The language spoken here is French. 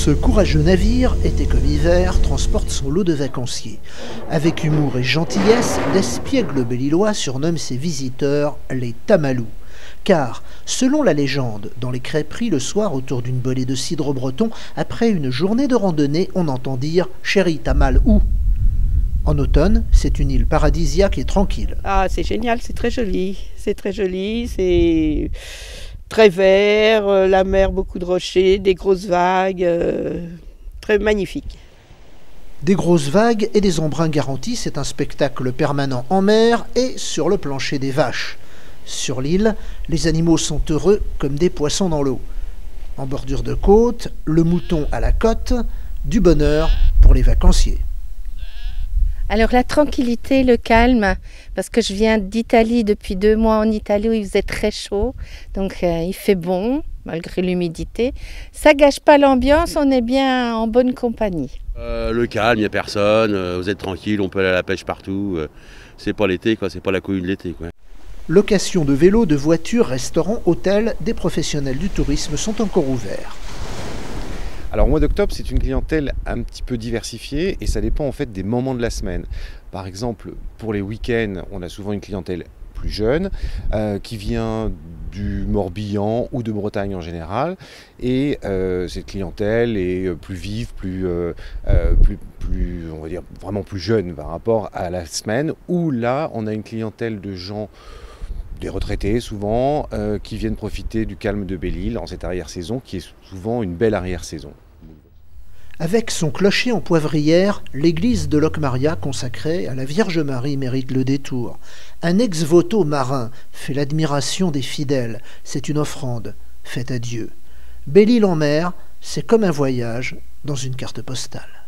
Ce courageux navire, été comme hiver, transporte son lot de vacanciers. Avec humour et gentillesse, l'espiègle belle-îlois surnomme ses visiteurs les Tamalous. Car, selon la légende, dans les crêperies le soir autour d'une bolée de cidre breton, après une journée de randonnée, on entend dire « Chérie, t'as mal où ?» En automne, c'est une île paradisiaque et tranquille. Ah, c'est génial, c'est très joli. C'est très joli, c'est très vert, la mer, beaucoup de rochers, des grosses vagues, très magnifique. Des grosses vagues et des embruns garantis, c'est un spectacle permanent en mer et sur le plancher des vaches. Sur l'île, les animaux sont heureux comme des poissons dans l'eau. En bordure de côte, le mouton à la côte, du bonheur pour les vacanciers. Alors la tranquillité, le calme, parce que je viens d'Italie depuis 2 mois en Italie où il faisait très chaud, donc il fait bon malgré l'humidité. Ça gâche pas l'ambiance, on est bien en bonne compagnie. Le calme, il n'y a personne, vous êtes tranquille, on peut aller à la pêche partout. C'est pas l'été, quoi, c'est pas la cohue de l'été, quoi. Location de vélos, de voitures, restaurants, hôtels, des professionnels du tourisme sont encore ouverts. Alors au mois d'octobre, c'est une clientèle un petit peu diversifiée et ça dépend en fait des moments de la semaine. Par exemple, pour les week-ends, on a souvent une clientèle plus jeune qui vient du Morbihan ou de Bretagne en général. Et cette clientèle est plus vive, plus on va dire vraiment plus jeune par rapport à la semaine où là, on a une clientèle de gens des retraités souvent qui viennent profiter du calme de Belle-Île en cette arrière-saison qui est souvent une belle arrière-saison. Avec son clocher en poivrière, l'église de Locmaria consacrée à la Vierge Marie mérite le détour. Un ex-voto marin fait l'admiration des fidèles. C'est une offrande faite à Dieu. Belle-Île en mer, c'est comme un voyage dans une carte postale.